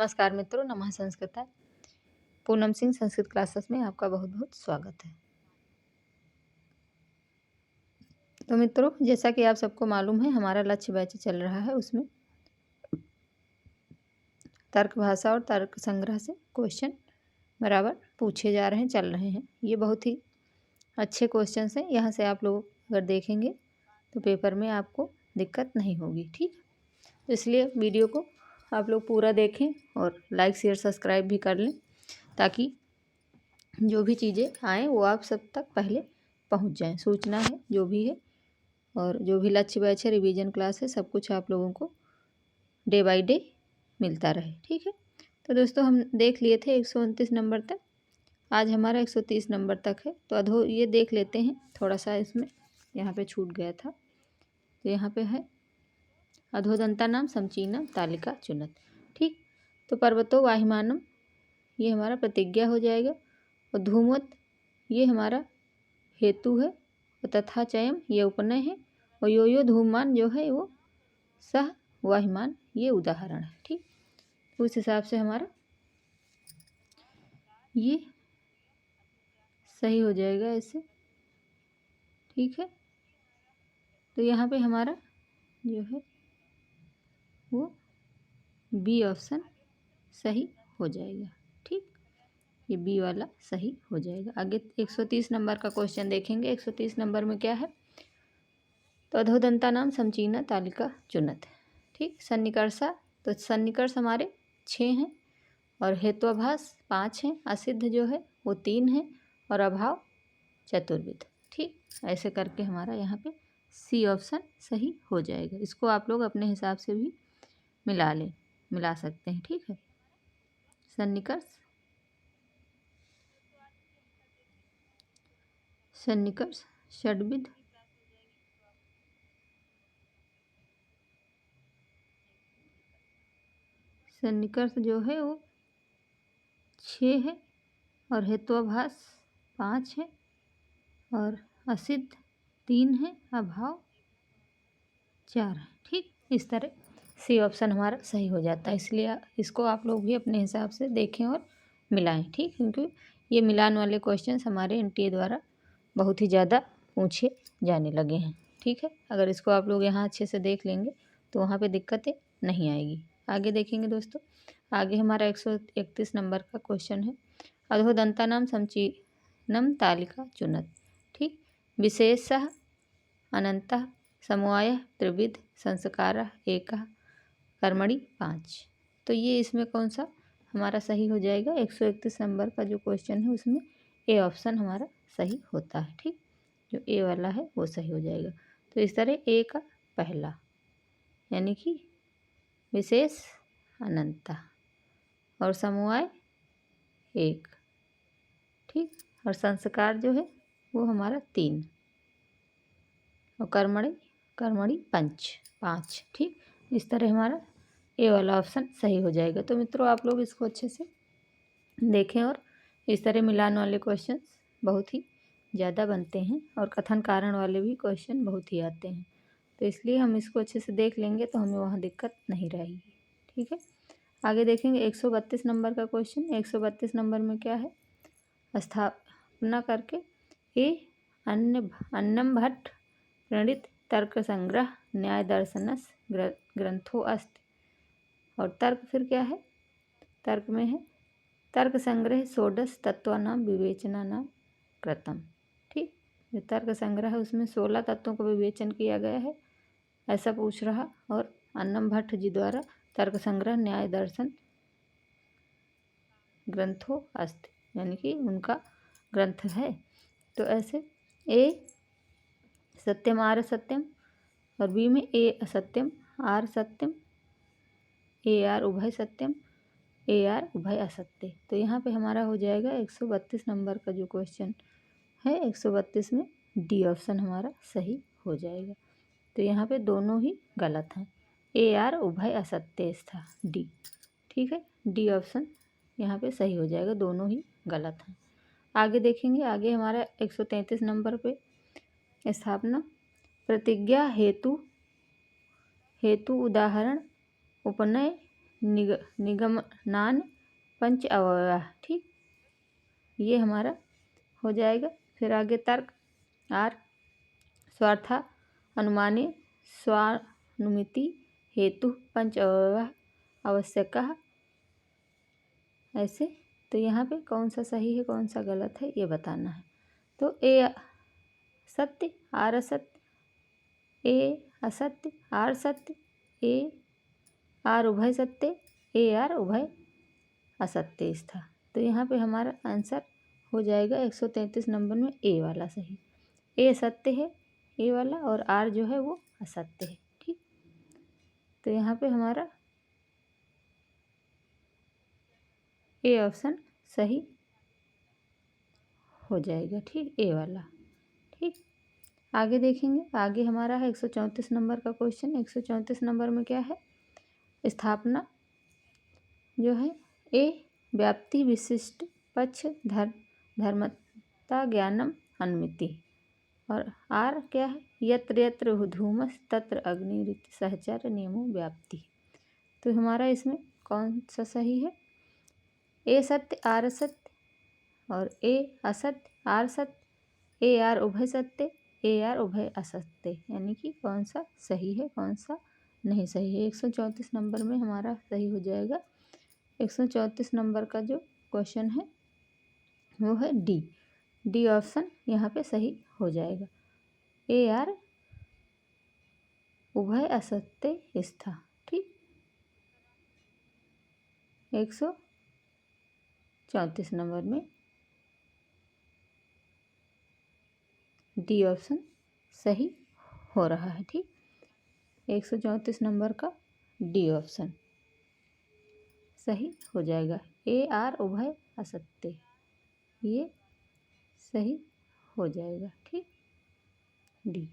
नमस्कार मित्रों, नमः संस्कृताय। पूनम सिंह संस्कृत क्लासेस में आपका बहुत बहुत स्वागत है। तो मित्रों, जैसा कि आप सबको मालूम है, हमारा लक्ष्य बैच चल रहा है, उसमें तर्क भाषा और तर्क संग्रह से क्वेश्चन बराबर पूछे जा रहे हैं, चल रहे हैं। ये बहुत ही अच्छे क्वेश्चन हैं। यहाँ से आप लोग अगर देखेंगे तो पेपर में आपको दिक्कत नहीं होगी। ठीक, तो इसलिए वीडियो को आप लोग पूरा देखें और लाइक शेयर सब्सक्राइब भी कर लें, ताकि जो भी चीज़ें आएँ वो आप सब तक पहले पहुंच जाएं। सूचना है जो भी है, और जो भी लक्ष्य बैच है, रिवीजन क्लास है, सब कुछ आप लोगों को डे बाय डे मिलता रहे। ठीक है, तो दोस्तों हम देख लिए थे 129 नंबर तक। आज हमारा 130 नंबर तक है। तो अधो ये देख लेते हैं, थोड़ा सा इसमें यहाँ पे छूट गया था। तो यहाँ पे है अधोदंता नाम समचीनम तालिका चुनत। ठीक, तो पर्वतो वाहिमानम ये हमारा प्रतिज्ञा हो जाएगा, और धूमवत ये हमारा हेतु है, और तथा चयम ये उपनय है, और यो धूममान जो है वो सह वाहिमान ये उदाहरण है। ठीक, उस हिसाब से हमारा ये सही हो जाएगा ऐसे। ठीक है, तो यहाँ पे हमारा जो है वो बी ऑप्शन सही हो जाएगा। ठीक, ये बी वाला सही हो जाएगा। आगे 130 नंबर का क्वेश्चन देखेंगे। 130 नंबर में क्या है? तो अधोदंता नाम समचीना तालिका चुनत। ठीक, सन्निकर्षा, तो सन्निकर्ष हमारे 6 हैं, और हेत्वाभास 5 हैं, असिद्ध जो है वो 3 है, और अभाव चतुर्विध। ठीक, ऐसे करके हमारा यहाँ पे सी ऑप्शन सही हो जाएगा। इसको आप लोग अपने हिसाब से भी मिला सकते हैं। ठीक है, सन्निकर्ष षड्विध, सन्निकर्ष जो है वो 6 है, और हेत्वाभास 5 है, और असिद्ध 3 है, अभाव 4 है। ठीक, इस तरह सी ऑप्शन हमारा सही हो जाता है। इसलिए इसको आप लोग भी अपने हिसाब से देखें और मिलाएं। ठीक, क्योंकि ये मिलान वाले क्वेश्चंस हमारे एनटीए द्वारा बहुत ही ज़्यादा पूछे जाने लगे हैं। ठीक है, अगर इसको आप लोग यहाँ अच्छे से देख लेंगे तो वहाँ पे दिक्कतें नहीं आएगी। आगे देखेंगे दोस्तों। आगे हमारा 131 नंबर का क्वेश्चन है, अधोदंता नाम समचीनम तालिका चुनत। ठीक, विशेषः अनंतः समवाय त्रिविध संस्कार एक कर्मणि 5। तो ये इसमें कौन सा हमारा सही हो जाएगा? 131 नंबर का जो क्वेश्चन है उसमें ए ऑप्शन हमारा सही होता है। ठीक, जो ए वाला है वो सही हो जाएगा। तो इस तरह ए का पहला यानी कि विशेष अनंता और समवाय 1। ठीक, और संस्कार जो है वो हमारा 3, और कर्मणि 5। ठीक, इस तरह हमारा ए वाला ऑप्शन सही हो जाएगा। तो मित्रों, आप लोग इसको अच्छे से देखें, और इस तरह मिलान वाले क्वेश्चन बहुत ही ज़्यादा बनते हैं, और कथन कारण वाले भी क्वेश्चन बहुत ही आते हैं। तो इसलिए हम इसको अच्छे से देख लेंगे तो हमें वहाँ दिक्कत नहीं रहेगी। ठीक है, आगे देखेंगे 132 नंबर का क्वेश्चन। 132 नंबर में क्या है? स्थापना करके ए अन्नम भट्ट प्रणीत तर्क संग्रह न्याय दर्शनस ग्रंथो अस्ति। और तर्क फिर क्या है? तर्क में है तर्क संग्रह षोडश तत्वानाम विवेचनानाम कृतम। ठीक, जो तर्क संग्रह है उसमें 16 तत्वों का विवेचन किया गया है, ऐसा पूछ रहा। और अन्नम भट्ट जी द्वारा तर्क संग्रह न्याय दर्शन ग्रंथो अस्ति, यानी कि उनका ग्रंथ है। तो ऐसे ए सत्यम आर सत्यम, और बी में ए असत्यम आर सत्यम, ए आर उभय सत्यम, ए आर उभय असत्य। तो यहाँ पे हमारा हो जाएगा 132 नंबर का जो क्वेश्चन है, 132 में डी ऑप्शन हमारा सही हो जाएगा। तो यहाँ पे दोनों ही गलत हैं, ए आर उभय असत्य था डी। ठीक है, डी ऑप्शन यहाँ पे सही हो जाएगा, दोनों ही गलत हैं। आगे देखेंगे। आगे हमारा 133 नंबर पे स्थापना प्रतिज्ञा हेतु उदाहरण उपनय निगमनान पंच अवयव। ठीक, ये हमारा हो जाएगा। फिर आगे तर्क आर स्वार्था अनुमाने स्वानुमिति हेतु पंच अवयव आवश्यक। ऐसे तो यहाँ पे कौन सा सही है कौन सा गलत है ये बताना है। तो ए सत्य आर असत्य, ए असत्य आर सत्य, ए आर उभय सत्य, ए आर उभय असत्य था। तो यहाँ पे हमारा आंसर हो जाएगा 133 नंबर में ए वाला सही। ए सत्य है ए वाला और आर जो है वो असत्य है। ठीक, तो यहाँ पे हमारा ए ऑप्शन सही हो जाएगा। ठीक, ए वाला। ठीक, आगे देखेंगे। आगे हमारा है 134 नंबर का क्वेश्चन। 134 नंबर में क्या है, स्थापना जो है ए व्याप्ति विशिष्ट पक्ष धर्मता ज्ञानम अनुमिति, और आर क्या है, यत्र यत्र धूमस तत्र अग्नि सहचर नियमो व्याप्ति। तो हमारा इसमें कौन सा सही है, ए सत्य आर असत्य और ए असत्य आर सत्य, ए आर उभय सत्य, ए आर उभय असत्य, यानी कि कौन सा सही है कौन सा नहीं सही है। 134 नंबर में हमारा सही हो जाएगा। 134 नंबर का जो क्वेश्चन है वो है डी। डी ऑप्शन यहाँ पे सही हो जाएगा। ए आर उभय असत्य स्था। ठीक, 134 नंबर में डी ऑप्शन सही हो रहा है। ठीक, 134 नंबर का डी ऑप्शन सही हो जाएगा। ए आर उभय असत्य ये सही हो जाएगा। ठीक, डी।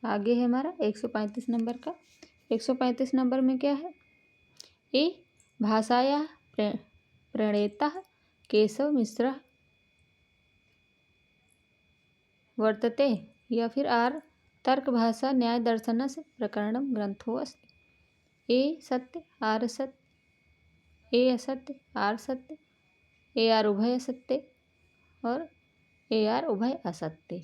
आगे है हमारा 135 नंबर का। 135 नंबर में क्या है, ए भाषाया प्रणेता केशव मिश्र वर्तते, या फिर आर तर्क भाषा न्याय दर्शनस्य प्रकरणम ग्रंथोऽस्ति। ए सत्य आर सत्य, ए असत्य आर सत्य, ए आर उभय असत्य और ए आर उभय असत्य।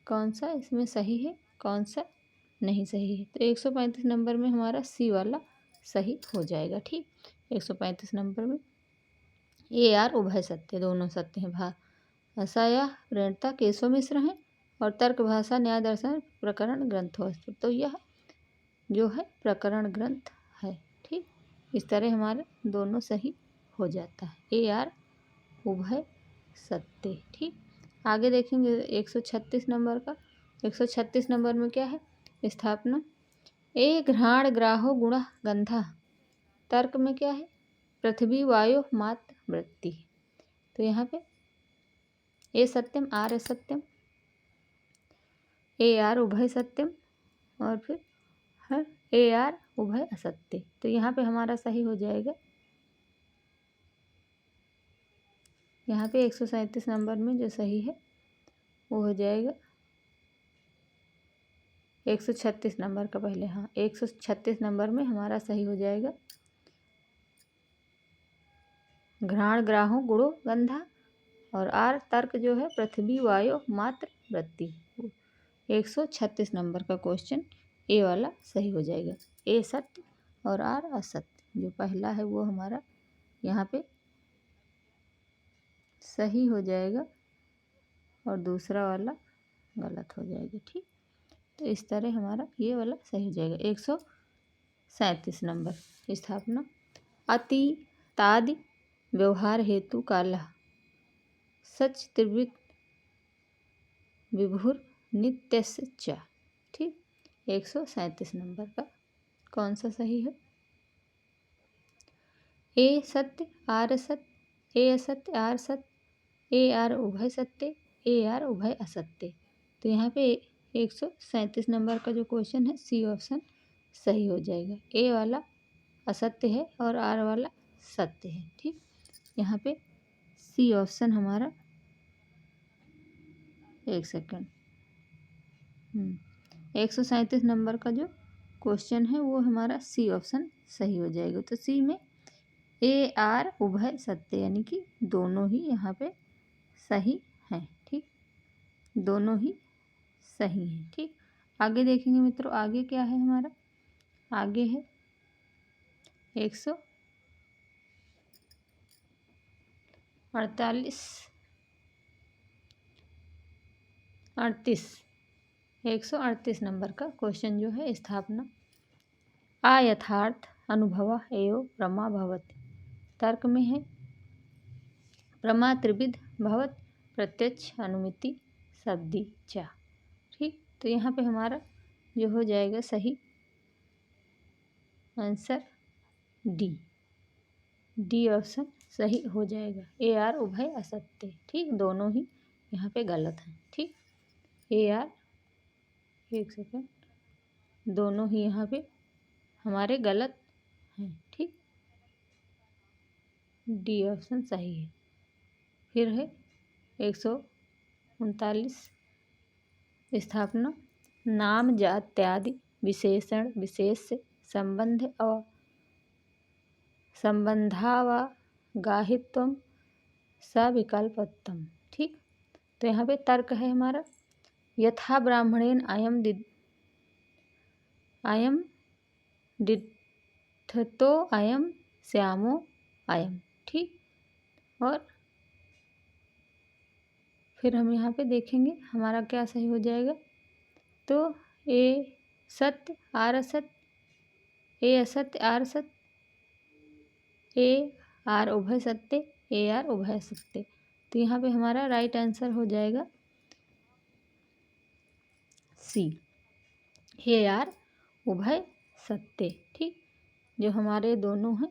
कौन सा इसमें सही है कौन सा नहीं सही है। तो 135 नंबर में हमारा सी वाला सही हो जाएगा। ठीक, 135 नंबर में ए आर उभय सत्य दोनों सत्य हैं। भाषा या प्रणेता केशव मिश्र हैं और तर्क भाषा न्याय दर्शन प्रकरण ग्रंथोऽस्ति, तो यह जो है प्रकरण ग्रंथ है। ठीक, इस तरह हमारे दोनों सही हो जाता है, ए आर उभय सत्य। ठीक, आगे देखेंगे 136 नंबर का। 136 नंबर में क्या है, स्थापना ए घ्राण ग्राहो गुण गंधा। तर्क में क्या है, पृथ्वी वायु मात्र वृत्ति। तो यहाँ पे ए सत्यम आर असत्यम, ए आर उभय सत्यम और फिर है ए आर उभय असत्य। तो यहाँ पे हमारा सही हो जाएगा। यहाँ पे 137 नंबर में जो सही है वो हो जाएगा 136 नंबर का पहले। हाँ, 136 नंबर में हमारा सही हो जाएगा घ्राण ग्राहो गुणो गंधा और आर तर्क जो है पृथ्वी वायु मात्र वृत्ति। 136 नंबर का क्वेश्चन ए वाला सही हो जाएगा। ए सत्य और आर असत्य, जो पहला है वो हमारा यहाँ पे सही हो जाएगा और दूसरा वाला गलत हो जाएगा। ठीक, तो इस तरह हमारा ये वाला सही हो जाएगा। 137 नंबर स्थापना अतीतादि व्यवहार हेतु काला सच त्रिवृत विभुर नित्यस्य। ठीक, 137 नंबर का कौन सा सही है, ए सत्य आर सत्य, ए असत्य आर सत्य, ए आर उभय सत्य, ए आर उभय असत्य। तो यहाँ पे 137 नंबर का जो क्वेश्चन है सी ऑप्शन सही हो जाएगा। ए वाला असत्य है और आर वाला सत्य है। ठीक, यहाँ पे सी ऑप्शन हमारा, एक सेकंड, 137 नंबर का जो क्वेश्चन है वो हमारा सी ऑप्शन सही हो जाएगा। तो सी में ए आर उभय सत्य, यानी कि दोनों ही यहाँ पे सही हैं। ठीक, दोनों ही सही हैं। ठीक, आगे देखेंगे मित्रों, आगे क्या है हमारा, आगे है 138 नंबर का क्वेश्चन जो है, स्थापना अयथार्थ अनुभव एवं प्रमा भवति। तर्क में है प्रमा त्रिविध भवत प्रत्यक्ष अनुमिति शब्दी चा। ठीक, तो यहाँ पे हमारा जो हो जाएगा सही आंसर डी ऑप्शन सही हो जाएगा। ए आर उभय असत्य। ठीक, दोनों ही यहाँ पे गलत हैं। ठीक, ए आर, एक सेकेंड, दोनों ही यहाँ पे हमारे गलत हैं। ठीक, डी ऑप्शन सही है। फिर है 139 स्थापना नाम जात्यादि विशेषण विशेष से संबंध और संबंधावगाहित्वम सविकल्पत्वम। ठीक, तो यहाँ पे तर्क है हमारा यथा ब्राह्मणेन अयम दिठतो अयम श्यामो अयम। ठीक, और फिर हम यहाँ पे देखेंगे हमारा क्या सही हो जाएगा। तो ए सत्य आर असत्य, ए असत्य आर सत्य, ए आर उभय सत्य, ए आर उभय सत्य। तो यहाँ पे हमारा राइट आंसर हो जाएगा सी, ए आर उभय सत्य। ठीक, जो हमारे दोनों हैं,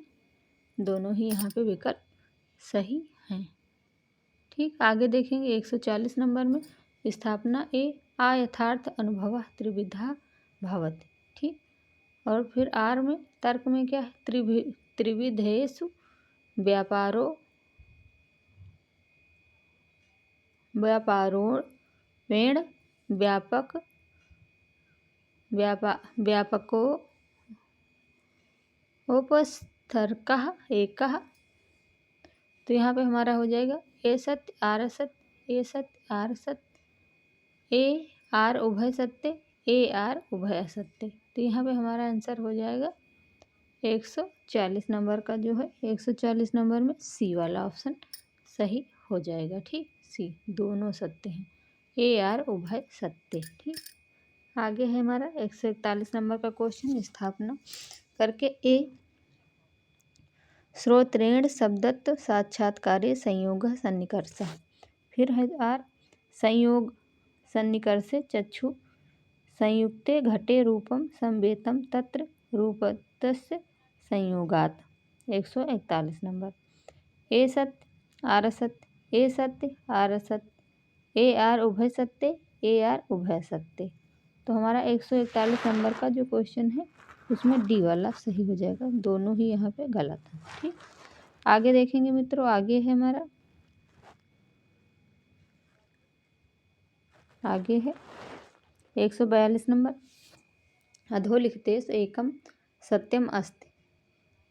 दोनों ही यहाँ पे विकल्प सही हैं। ठीक, आगे देखेंगे 140 नंबर में स्थापना ए अयथार्थ अनुभव त्रिविधा भवति। ठीक, और फिर आर में तर्क में क्या है त्रिविधेषु व्यापारोण व्यापको उपस्थर्कः एकः। तो यहाँ पे हमारा हो जाएगा ए सत्य आर असत्य, ए सत्य आर सत्य, ए आर उभय सत्य, ए आर उभय असत्य। तो यहाँ पे हमारा आंसर हो जाएगा 140 नंबर का जो है 140 नंबर में सी वाला ऑप्शन सही हो जाएगा। ठीक, सी दोनों सत्य हैं, ए आर उभय सत्य। ठीक, आगे है हमारा 141 नंबर का क्वेश्चन स्थापना करके ए श्रोत्रेण शब्दत्व साक्षात्कारे संयोग सन्निकर्ष। फिर है आर संयोग सन्निकर्षे चक्षु संयुक्ते घटे रूपम संवेतम तत्र रूपतस्य संयोगात। 141 नंबर ए सत्य आर असत्य, ए सत्य आर असत्य, ए आर उभय सत्य, ए आर उभय सत्य। तो हमारा 141 नंबर का जो क्वेश्चन है उसमें डी वाला सही हो जाएगा, दोनों ही यहाँ पे गलत है। ठीक, आगे देखेंगे मित्रों, आगे है हमारा, आगे है 142 नंबर अधोलिखितेषु एकम सत्यम अस्ति।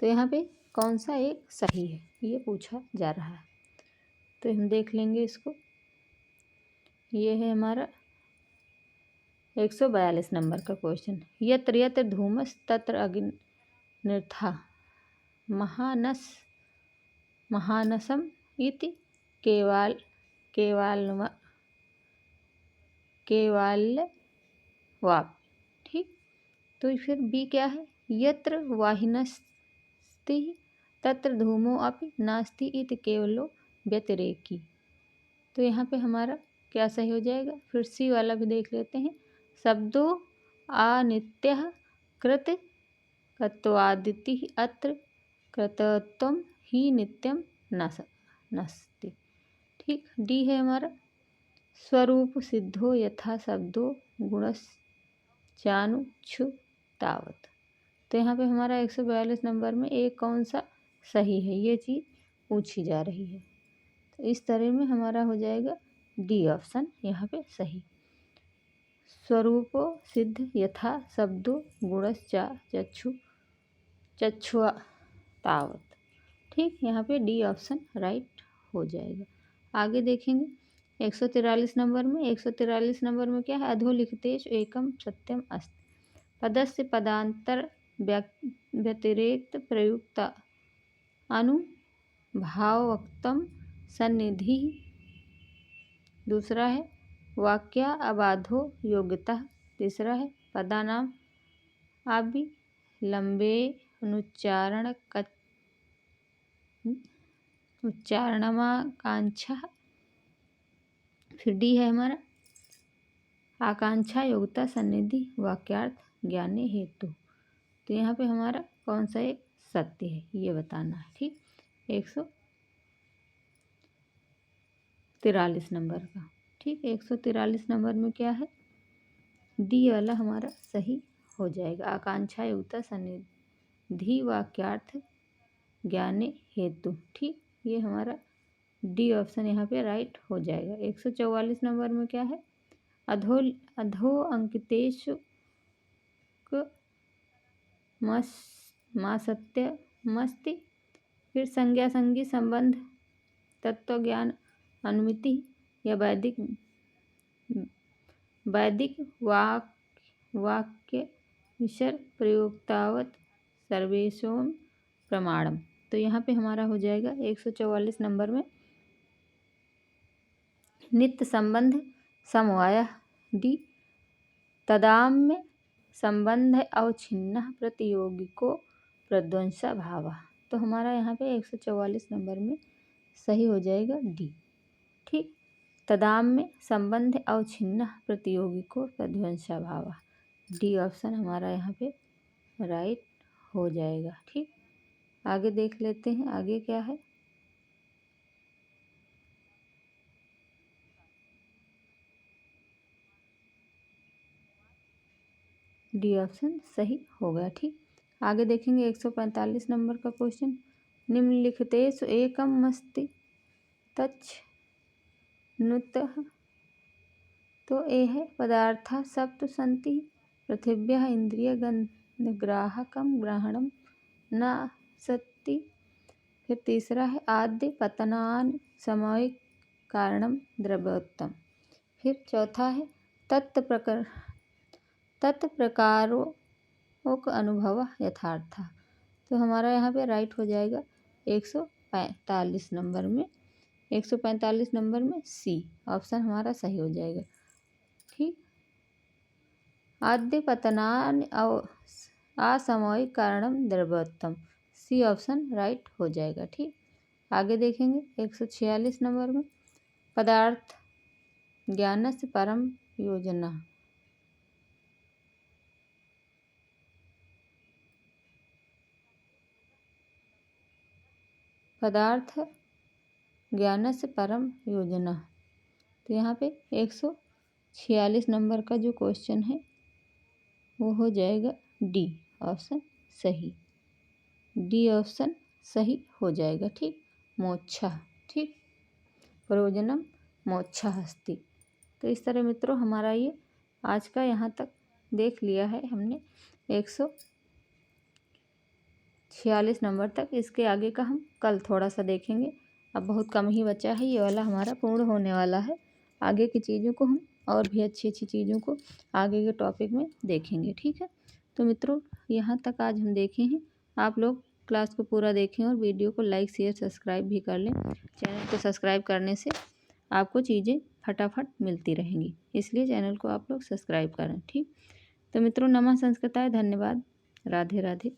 तो यहाँ पे कौन सा एक सही है ये पूछा जा रहा है। तो हम देख लेंगे इसको, ये है हमारा 142 नंबर का क्वेश्चन यत्र यत्र धूमस तत्र अग्निर्था महानसम इति केवाल्यवाप्। ठीक, तो फिर बी क्या है यत्र वाहिनस्ति तत्र धूमो अपि नास्ति इति केवलो व्यतिरेकी। तो यहाँ पे हमारा क्या सही हो जाएगा। फिर सी वाला भी देख लेते हैं शब्दो अनित्यः कृतकत्वादिति अत्र कृतत्वं ही नित्यम नास्ति। ठीक, डी है हमारा स्वरूप सिद्धो यथा शब्दो गुणश्चानुच्छुतावत्। तो यहाँ पे हमारा 142 नंबर में एक कौन सा सही है ये चीज़ पूछी जा रही है। तो इस तरह में हमारा हो जाएगा डी ऑप्शन यहाँ पे सही। स्वरूपो सिद्ध यथा शब्दो गुणश्चा चक्षु चक्षुआ तावत। ठीक, यहाँ पे डी ऑप्शन राइट हो जाएगा। आगे देखेंगे 143 नंबर में। 143 नंबर में क्या है? अधोलिखितेषु एकम सत्यम अस्ति पदस्य पदांतर व्यतिरेक्त प्रयुक्ता अनुभावक्तम सन्निधि। दूसरा है वाक्या अबाधो योग्यता। तीसरा है पदानाम अविलंबे उच्चारणमाकांक्षा। फिर डी है हमारा आकांक्षा योग्यता सन्निधि वाक्यार्थ ज्ञाने हेतु। तो यहाँ पे हमारा कौन सा एक सत्य है ये बताना है। ठीक, 143 नंबर का। ठीक, 143 नंबर में क्या है? डी वाला हमारा सही हो जाएगा। आकांक्षा युक्ता सन्निधि वाक्यार्थ ज्ञाने हेतु। ठीक, ये हमारा डी ऑप्शन यहाँ पे राइट हो जाएगा। 144 नंबर में क्या है? अधो अंकितेषु सत्यमस्ति। फिर संज्ञा संगी संबंध तत्व ज्ञान अनुमिति या वैदिक वाक्य विसर्ग प्रयोक्तावत सर्वेशों प्रमाणम। तो यहाँ पे हमारा हो जाएगा 144 नंबर में नित्य संबंध समवाय डी तदाम्य संबंध अवच्छिन्न प्रतियोगिको प्रध्वंसा भाव। तो हमारा यहाँ पे 144 नंबर में सही हो जाएगा डी। ठीक, तदाम्य संबंध अवच्छिन्न प्रतियोगिको प्रध्वंसा भाव। डी ऑप्शन हमारा यहाँ पे राइट हो जाएगा। ठीक, आगे देख लेते हैं आगे क्या है। डी ऑप्शन सही हो गया। ठीक, आगे देखेंगे 145 नंबर का क्वेश्चन। निम्नलिखितेषु एकमस्ति तच्च नुतः। तो ए है पदार्थाः सप्त सन्ति पृथिव्याः इंद्रियग्राहकं ग्रहणं न सति। फिर तीसरा है आद्य पतनान सामयिक कारणम द्रव्योत्तम। फिर चौथा है तत्प्रकारोक अनुभव यथार्थ। तो हमारा यहाँ पे राइट हो जाएगा 145 नंबर में। 145 नंबर में सी ऑप्शन हमारा सही हो जाएगा। ठीक, आद्य पतनान असामयिक कारणम द्रव्योत्तम। सी ऑप्शन राइट हो जाएगा। ठीक, आगे देखेंगे 146 नंबर में पदार्थ ज्ञानस्य परम योजना। पदार्थ ज्ञानस्य परम योजना। तो यहाँ पे 146 नंबर का जो क्वेश्चन है वो हो जाएगा डी ऑप्शन सही। डी ऑप्शन सही हो जाएगा। ठीक, मोक्षा। ठीक, प्रयोजनम मोक्षा अस्ति। तो इस तरह मित्रों हमारा ये आज का यहाँ तक देख लिया है हमने 146 नंबर तक। इसके आगे का हम कल थोड़ा सा देखेंगे। अब बहुत कम ही बचा है, ये वाला हमारा पूर्ण होने वाला है। आगे की चीज़ों को हम और भी अच्छी अच्छी चीज़ों को आगे के टॉपिक में देखेंगे। ठीक है, तो मित्रों यहाँ तक आज हम देखे हैं। आप लोग क्लास को पूरा देखें और वीडियो को लाइक शेयर सब्सक्राइब भी कर लें। चैनल को सब्सक्राइब करने से आपको चीज़ें फटाफट मिलती रहेंगी, इसलिए चैनल को आप लोग सब्सक्राइब करें। ठीक, तो मित्रों नमः संस्कृताय, धन्यवाद, राधे राधे।